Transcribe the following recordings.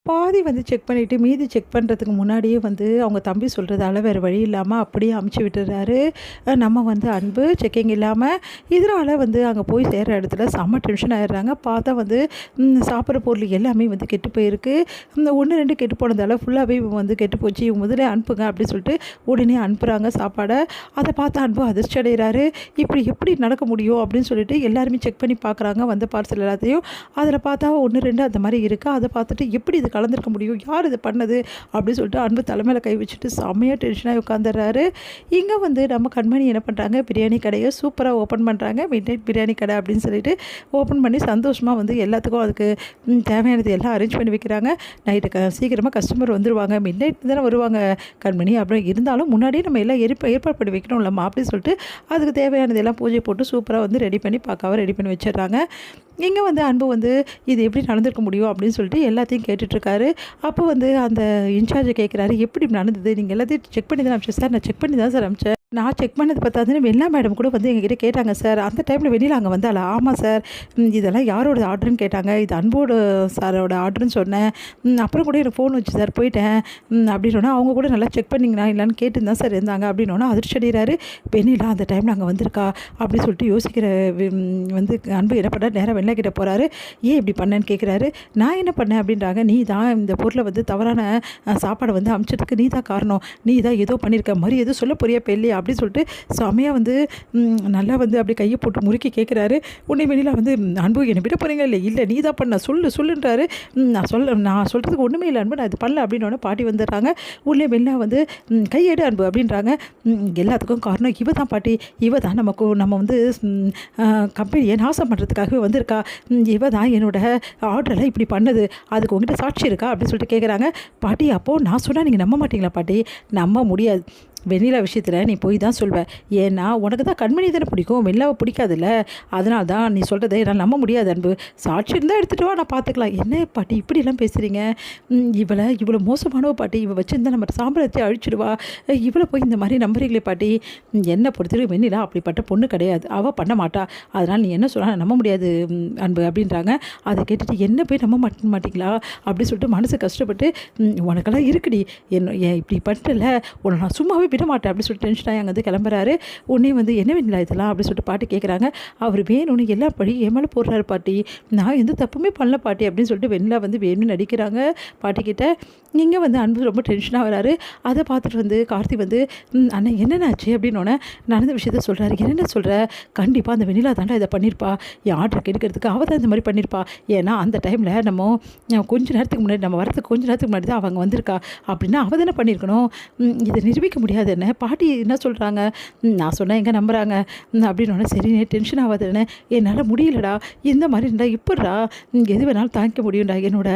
பாதி வந்து செக் பண்ணிவிட்டு மீதி செக் பண்ணுறதுக்கு முன்னாடியே வந்து அவங்க தம்பி சொல்கிறதால வேறு வழி இல்லாமல் அப்படியே அமுச்சு விட்டுறாரு நம்ம வந்து அன்பு. செக்கிங் இல்லாமல் இதனால் வந்து அங்கே போய் சேர்கிற இடத்துல செம்ம டென்ஷன் ஆகிடுறாங்க. பார்த்தா வந்து சாப்பிட்ற பொருள் எல்லாமே வந்து கெட்டு போயிருக்கு. இந்த 1-2 கெட்டு போனதால் ஃபுல்லாகவே வந்து கெட்டு போச்சு. இவங்க முதல்ல அனுப்புங்க அப்படின்னு சொல்லிட்டு உடனே அனுப்புகிறாங்க சாப்பாடை. அதை பார்த்து அன்பு அதிர்ச்சி அடைகிறாரு. இப்படி எப்படி நடக்க முடியும் அப்படின்னு சொல்லிட்டு எல்லாருமே செக் பண்ணி பார்க்குறாங்க வந்த பார்சல் எல்லாத்தையும். அதில் பார்த்தா 1-2 அந்த மாதிரி இருக்குது. அதை பார்த்துட்டு எப்படி இது கலந்துருக்க முடியும், யார் இது பண்ணது அப்படின்னு சொல்லிட்டு அன்பு தலைமையில் கை வச்சுட்டு செம்மையாக டென்ஷனாக உட்காந்துடுறாரு. இங்கே வந்து நம்ம கண்மணி என்ன பண்ணுறாங்க, பிரியாணி கடையை சூப்பராக ஓப்பன் பண்ணுறாங்க. மிட் நைட் பிரியாணி கடை அப்படின்னு சொல்லிட்டு ஓப்பன் பண்ணி சந்தோஷமாக வந்து எல்லாத்துக்கும் அதுக்கு தேவையானது எல்லாம் அரேஞ்ச் பண்ணி வைக்கிறாங்க. நைட்டு சீக்கிரமாக கஸ்டமர் வந்துடுவாங்க, மிட் நைட் தானே வருவாங்க கண்மணி, அப்புறம் இருந்தாலும் முன்னாடியே நம்ம எல்லாம் ஏற்பாடு பண்ணி வைக்கணும் இல்லைம்மா அப்படின்னு சொல்லிட்டு அதுக்கு தேவையானது எல்லாம் பூஜை போட்டு சூப்பராக வந்து ரெடி பண்ணி பார்க்காம ரெடி பண்ணி வச்சிடுறாங்க. இங்கே வந்து அன்பு வந்து இது எப்படி நடந்திருக்க முடியும் அப்படின்னு சொல்லிட்டு எல்லாத்தையும் கேட்டுட்ருக்காரு. அப்போ வந்து அந்த இன்சார்ஜை கேட்குறாரு, எப்படி நடந்தது, நீங்கள் எல்லாத்தையும் செக் பண்ணி தான் அனுப்பிச்சேன் சார். நான் செக் பண்ணி தான் சார் அனுப்பிச்சேன். நான் செக் பண்ணது பார்த்தாதுன்னு வெண்ணிலா மேடம் கூட வந்து எங்ககிட்ட கேட்டாங்க சார். அந்த டைமில் வெண்ணிலா அங்கே வந்தாளா? ஆமாம் சார். இதெல்லாம் யாரோட ஆர்டருன்னு கேட்டாங்க. இது அன்போட சாரோட ஆர்டருன்னு சொன்னேன். அப்புறம் கூட எனக்கு ஃபோன் வச்சு சார் போயிட்டேன் அப்படின்னோன்னா அவங்க கூட நல்லா செக் பண்ணிங்கன்னா இல்லைன்னு கேட்டு தான் சார் இருந்தாங்க அப்படின்னோன்னா அதிர்ச்சி அடைகிறாரு. வெண்ணிலா அந்த டைமில் அங்கே வந்திருக்கா அப்படின்னு சொல்லிட்டு யோசிக்கிற வந்து அன்பு என்ன பண்ணார், நேராக வெண்ணிலா கிட்ட போகிறாரு. ஏன் இப்படி பண்ணேன்னு கேட்குறாரு. நான் என்ன பண்ணேன் அப்படின்றாங்க. நீ தான் இந்த பொருளை வந்து தவறான சாப்பாடை வந்து அமிச்சதுக்கு நீ தான் காரணம், நீ தான் ஏதோ பண்ணியிருக்க மாதிரி எதுவும் சொல்ல போறியா பெல்லையா அப்படின்னு சொல்லிட்டு செமையாக வந்து நல்லா வந்து அப்படியே கையை போட்டு முறுக்கி கேட்குறாரு. உன்னை வெளியில் வந்து அன்பு என்னை விட போகிறீங்களா, இல்லை நீ தான் பண்ண சொல்லுன்றாரு. நான் சொல்கிறதுக்கு ஒன்றுமே இல்லை அன்பு, நான் இது பண்ணல அப்படின்னு பாட்டி வந்துடுறாங்க. உள்ளே வெளில வந்து கையெடு அன்பு அப்படின்றாங்க. எல்லாத்துக்கும் காரணம் இவ தான் பாட்டி, இவ தான் நம்ம வந்து கம்பெனியை நாசம் பண்ணுறதுக்காகவே வந்திருக்கா. இவ தான் என்னோட ஆர்டரெல்லாம் இப்படி பண்ணது, அதுக்கு உங்ககிட்ட சாட்சி இருக்கா அப்படின்னு சொல்லிட்டு கேட்குறாங்க. பாட்டி அப்போது நான் சொன்னால் நீங்கள் நம்ப மாட்டீங்களா பாட்டி? நம்ப முடியாது. வெண்ணிலா விஷயத்தில் நீ போய் தான் சொல்வேன். ஏன்னா உனக்கு தான் கண்மணி தானே பிடிக்கும், வெண்ணிலாவை பிடிக்காதுல்ல, அதனால தான் நீ சொல்கிறத என்னால் நம்ப முடியாது அன்பு. சாட்சி இருந்தால் எடுத்துகிட்டு வா, நான் பார்த்துக்கலாம். என்ன பாட்டி இப்படிலாம் பேசுகிறீங்க, இவ்வளோ மோசமானவ பாட்டி, இவள் வச்சுருந்தா நம்ம சாம்பிரத்தை அழிச்சிடுவா, இவ்வளோ போய் இந்த மாதிரி நம்புறீங்களே பாட்டி. என்னை பொறுத்தவரைக்கும் வெண்ணிலா அப்படிப்பட்ட பொண்ணு கிடையாது, அவள் பண்ண மாட்டா, அதனால் நீ என்ன சொன்னால் நம்ப முடியாது அன்பு அப்படின்றாங்க. அதை கேட்டுட்டு என்ன போய் நம்ப மாட்டீங்களா அப்படின்னு சொல்லிட்டு மனசு கஷ்டப்பட்டு உனக்கெல்லாம் இருக்குடி, இப்படி பண்ணிட்டல, உன்னை நான் சும்மாவே விட மாட்டேன் அப்படின்னு சொல்லிட்டு டென்ஷனாக அங்கே வந்து கிளம்புறாரு. உடனே வந்து என்ன வேண்டியல இதெல்லாம் அப்படின்னு சொல்லிட்டு பாட்டி கேட்குறாங்க. அவர் வேணும்னு எல்லா படி என் மேலே போடுறாரு பாட்டி, நான் எந்த தப்புமே பண்ணல பாட்டி அப்படின்னு சொல்லிட்டு வெண்ணிலா வந்து வேணும்னு நடிக்கிறாங்க பாட்டிக்கிட்ட. இங்கே வந்து அன்பு ரொம்ப டென்ஷனாக வராரு. அதை பார்த்துட்டு வந்து கார்த்தி வந்து அண்ணா என்னென்னாச்சு அப்படின்னோடனே நடந்த விஷயத்த சொல்கிறாரு. என்னென்ன சொல்கிற, கண்டிப்பாக அந்த வெண்ணிலா தாண்டா இதை பண்ணியிருப்பா, என் ஆர்டர் கெடுக்கிறதுக்கு அவள் தான் இந்த மாதிரி பண்ணியிருப்பா. ஏன்னா அந்த டைமில் நம்ம கொஞ்சம் நேரத்துக்கு முன்னாடி, நம்ம வரத்துக்கு கொஞ்சம் நேரத்துக்கு முன்னாடி தான் அவங்க வந்திருக்கா அப்படின்னா அவள் தானே பண்ணியிருக்கணும். இதை நிரூபிக்க முடியாது என்ன, பாட்டி என்ன சொல்கிறாங்க, நான் சொன்னேன் எங்கே நம்புகிறாங்க அப்படின்னோடனே சரி டென்ஷன் ஆகாதுன்னு, என்னால் முடியலடா, இந்த மாதிரி இருந்தால் இப்படிடா எது வேணாலும் தாங்கிக்க முடியும்டா, என்னோட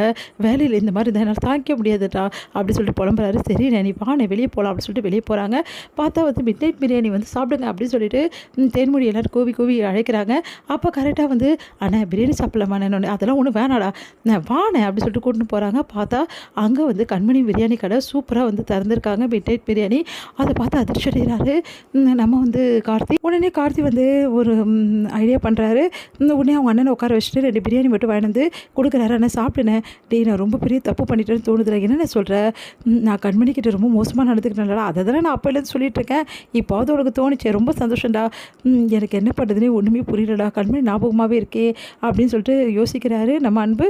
வேலையில் இந்த மாதிரி இருந்தால் என்னால் தாங்கிக்க முடியாதுடா அப்படி சொல்லிட்டு புலம்புறாரு. சரி நீ வானே வெளியே போகலாம் அப்படின்னு சொல்லிட்டு வெளியே போகிறாங்க. பார்த்தா வந்து மிட் நைட் பிரியாணி வந்து சாப்பிடுங்க அப்படின்னு சொல்லிட்டு தேன்மொழி எல்லோரும் கோவி அழைக்கிறாங்க. அப்போ கரெக்டாக வந்து அண்ணா பிரியாணி சாப்பிடலாமா, அதெல்லாம் ஒன்றும் வேணாடா, நான் வானே அப்படின்னு சொல்லிட்டு கூட்டின்னு போகிறாங்க. பார்த்தா அங்கே வந்து கண்மணி பிரியாணி கடை சூப்பராக வந்து திறந்துருக்காங்க, மிட் நைட் பிரியாணி. அதை பார்த்து அதிர்ச்சி அடைகிறாரு நம்ம வந்து கார்த்தி. உடனே கார்த்தி வந்து ஒரு ஐடியா பண்ணுறாரு. உடனே அவங்க அண்ணனை உட்கார வச்சுட்டு 2 பிரியாணி மட்டும் வாங்கி வந்து கொடுக்குறாரு. அண்ணன் சாப்பிட்டேன், டே நான் ரொம்ப பெரிய தப்பு பண்ணிட்டேன்னு தோணுதுல, என்னென்ன சொல்கிறேன், நான் கண்மணிக்கிட்ட ரொம்ப மோசமாக நடந்துக்கிட்டேன்டா, அதை தானே நான் அப்போலேருந்து சொல்லிட்டு இருக்கேன், இப்போது உனக்கு தோணுச்சு, ரொம்ப சந்தோஷம்டா, எனக்கு என்ன பண்ணுறதுனே ஒன்றுமே புரியலடா, கண்மணி ஞாபகமாகவே இருக்கே அப்படின்னு சொல்லிட்டு யோசிக்கிறாரு நம்ம அன்பு.